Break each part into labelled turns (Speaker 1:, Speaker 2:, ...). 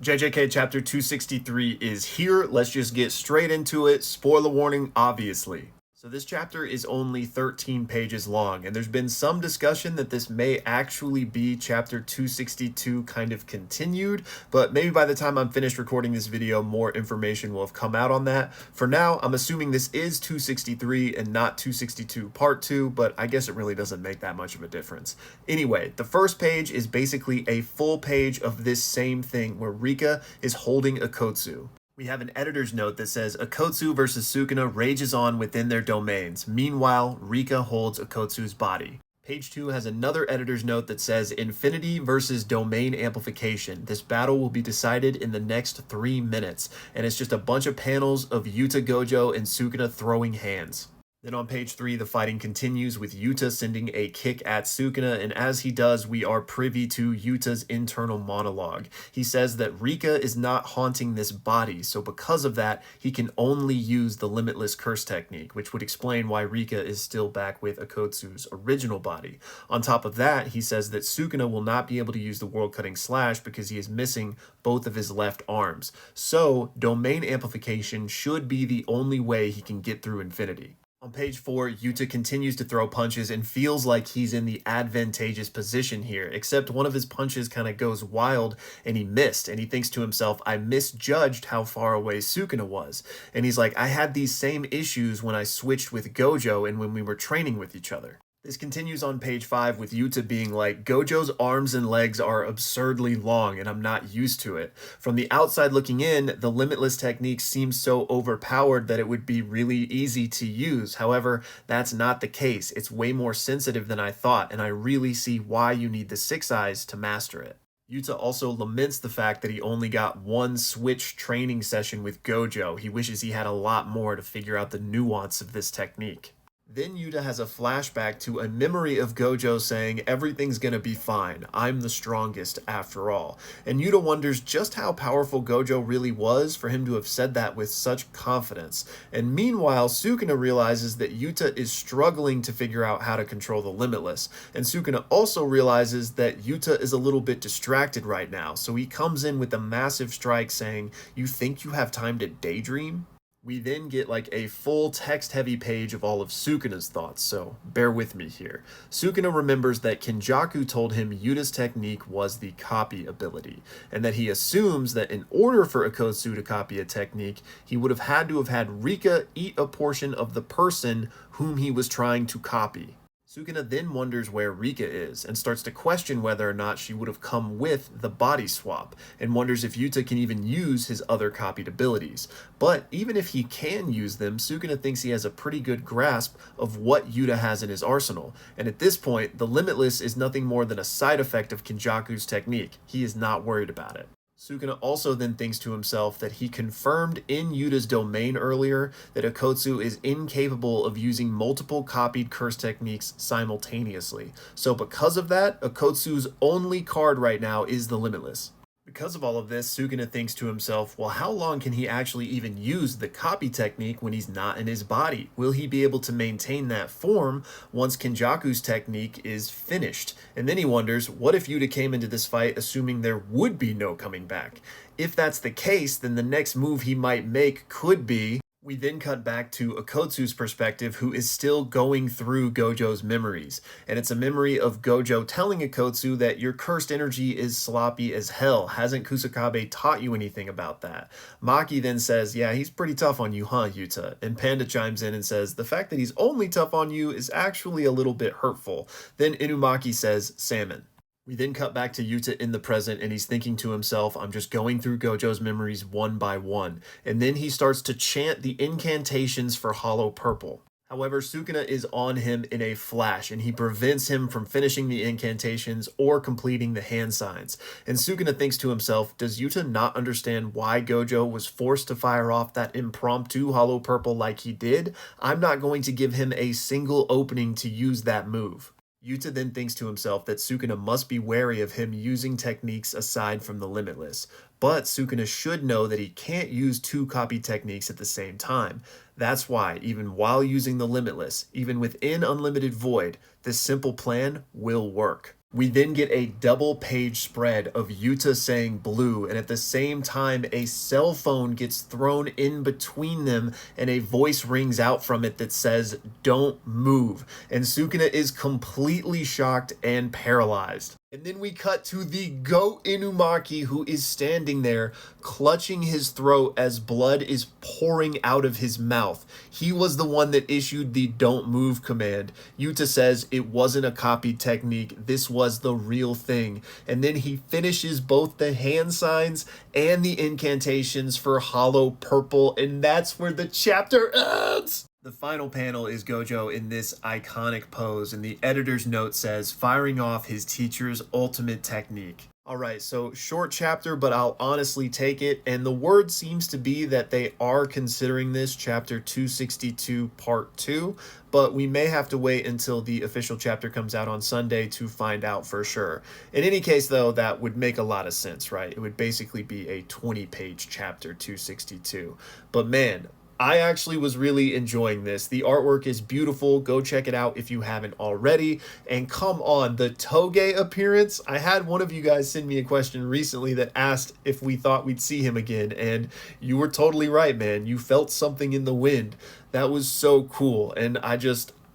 Speaker 1: JJK Chapter 263 is here. Let's just get straight into it. Spoiler warning, obviously. So this chapter is only 13 pages long, and there's been some discussion that this may actually be chapter 262 kind of continued, but maybe by the time I'm finished recording this video, more information will have come out on that. For now, I'm assuming this is 263 and not 262 part 2, but I guess it really doesn't make that much of a difference. Anyway, the first page is basically a full page of this same thing where Rika is holding Akotsu. We have an editor's note that says Akotsu versus Sukuna rages on within their domains. Meanwhile, Rika holds Akotsu's body. Page 2 has another editor's note that says Infinity versus Domain Amplification. This battle will be decided in the next 3 minutes. And it's just a bunch of panels of Yuta Gojo and Sukuna throwing hands. Then on page 3, the fighting continues with Yuta sending a kick at Sukuna, and as he does, we are privy to Yuta's internal monologue. He says that Rika is not haunting this body, so because of that, he can only use the Limitless curse technique, which would explain why Rika is still back with Akotsu's original body. On top of that, he says that Sukuna will not be able to use the world-cutting slash because he is missing both of his left arms. So, domain amplification should be the only way he can get through Infinity. On page 4, Yuta continues to throw punches and feels like he's in the advantageous position here, except one of his punches kind of goes wild and he missed, and he thinks to himself, I misjudged how far away Sukuna was. And he's like, I had these same issues when I switched with Gojo and when we were training with each other. This continues on page 5 with Yuta being like, Gojo's arms and legs are absurdly long and I'm not used to it. From the outside looking in, the Limitless technique seems so overpowered that it would be really easy to use. However, that's not the case. It's way more sensitive than I thought, and I really see why you need the 6 eyes to master it. Yuta also laments the fact that he only got one switch training session with Gojo. He wishes he had a lot more to figure out the nuance of this technique. Then Yuta has a flashback to a memory of Gojo saying, everything's gonna be fine, I'm the strongest after all. And Yuta wonders just how powerful Gojo really was for him to have said that with such confidence. And meanwhile, Sukuna realizes that Yuta is struggling to figure out how to control the Limitless. And Sukuna also realizes that Yuta is a little bit distracted right now, so he comes in with a massive strike saying, you think you have time to daydream? We then get like a full text-heavy page of all of Sukuna's thoughts, so bear with me here. Sukuna remembers that Kenjaku told him Yuta's technique was the copy ability, and that he assumes that in order for Akotsu to copy a technique, he would have had Rika eat a portion of the person whom he was trying to copy. Sukuna then wonders where Rika is and starts to question whether or not she would have come with the body swap, and wonders if Yuta can even use his other copied abilities. But even if he can use them, Sukuna thinks he has a pretty good grasp of what Yuta has in his arsenal, and at this point, the Limitless is nothing more than a side effect of Kenjaku's technique. He is not worried about it. Sukuna also then thinks to himself that he confirmed in Yuta's domain earlier that Akotsu is incapable of using multiple copied curse techniques simultaneously. So because of that, Akotsu's only card right now is the Limitless. Because of all of this, Sukuna thinks to himself, well, how long can he actually even use the copy technique when he's not in his body? Will he be able to maintain that form once Kenjaku's technique is finished? And then he wonders, what if Yuta came into this fight assuming there would be no coming back? If that's the case, then the next move he might make could be... We then cut back to Akotsu's perspective, who is still going through Gojo's memories. And it's a memory of Gojo telling Akotsu that your cursed energy is sloppy as hell. Hasn't Kusakabe taught you anything about that? Maki then says, yeah, he's pretty tough on you, huh, Yuta? And Panda chimes in and says, the fact that he's only tough on you is actually a little bit hurtful. Then Inumaki says, salmon. We then cut back to Yuta in the present, and he's thinking to himself, I'm just going through Gojo's memories one by one. And then he starts to chant the incantations for Hollow Purple. However, Sukuna is on him in a flash, and he prevents him from finishing the incantations or completing the hand signs. And Sukuna thinks to himself, does Yuta not understand why Gojo was forced to fire off that impromptu Hollow Purple like he did? I'm not going to give him a single opening to use that move. Yuta then thinks to himself that Sukuna must be wary of him using techniques aside from the Limitless, but Sukuna should know that he can't use 2 copy techniques at the same time. That's why, even while using the Limitless, even within Unlimited Void, this simple plan will work. We then get a double page spread of Yuta saying blue, and at the same time, a cell phone gets thrown in between them, and a voice rings out from it that says, "Don't move." And Sukuna is completely shocked and paralyzed. And then we cut to the goat Inumaki, who is standing there, clutching his throat as blood is pouring out of his mouth. He was the one that issued the "don't move" command. Yuta says it wasn't a copied technique, this was the real thing. And then he finishes both the hand signs and the incantations for hollow purple, and that's where the chapter ends! The final panel is Gojo in this iconic pose, and the editor's note says, firing off his teacher's ultimate technique. Alright, so short chapter, but I'll honestly take it, and the word seems to be that they are considering this chapter 262 part 2, but we may have to wait until the official chapter comes out on Sunday to find out for sure. In any case, though, that would make a lot of sense, right? It would basically be a 20-page chapter 262. But man, I actually was really enjoying this. The artwork is beautiful. Go check it out if you haven't already. And come on, the Toge appearance. I had one of you guys send me a question recently that asked if we thought we'd see him again. And you were totally right, man. You felt something in the wind. That was so cool. And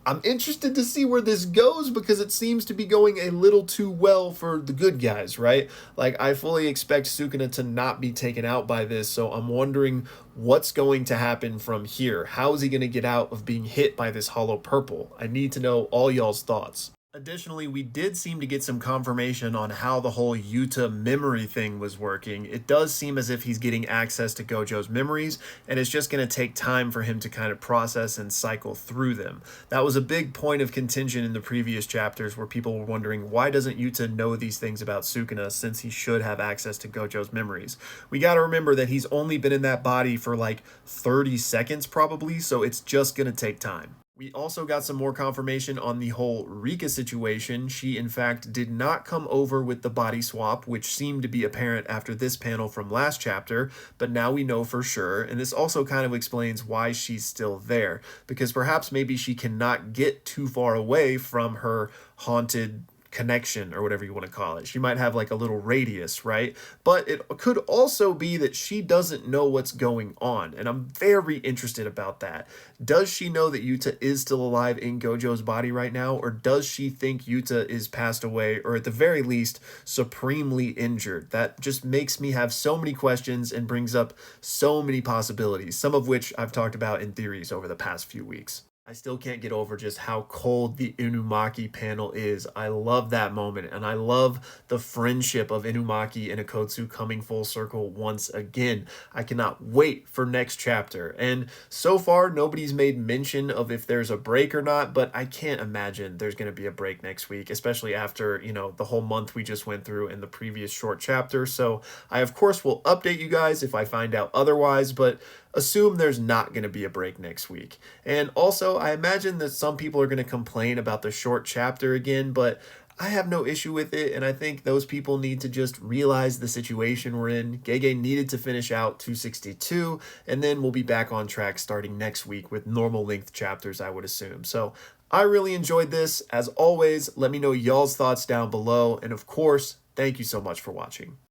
Speaker 1: I'm interested to see where this goes because it seems to be going a little too well for the good guys, right? Like, I fully expect Sukuna to not be taken out by this, so I'm wondering what's going to happen from here. How is he going to get out of being hit by this hollow purple? I need to know all y'all's thoughts. Additionally, we did seem to get some confirmation on how the whole Yuta memory thing was working. It does seem as if he's getting access to Gojo's memories, and it's just going to take time for him to kind of process and cycle through them. That was a big point of contention in the previous chapters where people were wondering, why doesn't Yuta know these things about Sukuna since he should have access to Gojo's memories? We got to remember that he's only been in that body for like 30 seconds probably, so it's just going to take time. We also got some more confirmation on the whole Rika situation. She, in fact, did not come over with the body swap, which seemed to be apparent after this panel from last chapter, but now we know for sure, and this also kind of explains why she's still there, because perhaps maybe she cannot get too far away from her haunted connection or whatever you want to call it. She might have like a little radius, right? But it could also be that she doesn't know what's going on, and I'm very interested about that. Does she know that Yuta is still alive in Gojo's body right now, or does she think Yuta is passed away, or at the very least supremely injured? That just makes me have so many questions and brings up so many possibilities, some of which I've talked about in theories over the past few weeks. I still can't get over just how cold the Inumaki panel is. I love that moment, and I love the friendship of Inumaki and Akotsu coming full circle once again. I cannot wait for next chapter, and so far nobody's made mention of if there's a break or not, but I can't imagine there's going to be a break next week, especially after, the whole month we just went through in the previous short chapter. So I, of course, will update you guys if I find out otherwise, but assume there's not going to be a break next week. And also, I imagine that some people are going to complain about the short chapter again, but I have no issue with it, and I think those people need to just realize the situation we're in. Gege needed to finish out 262, and then we'll be back on track starting next week with normal length chapters, I would assume. So I really enjoyed this. As always, let me know y'all's thoughts down below, and of course, thank you so much for watching.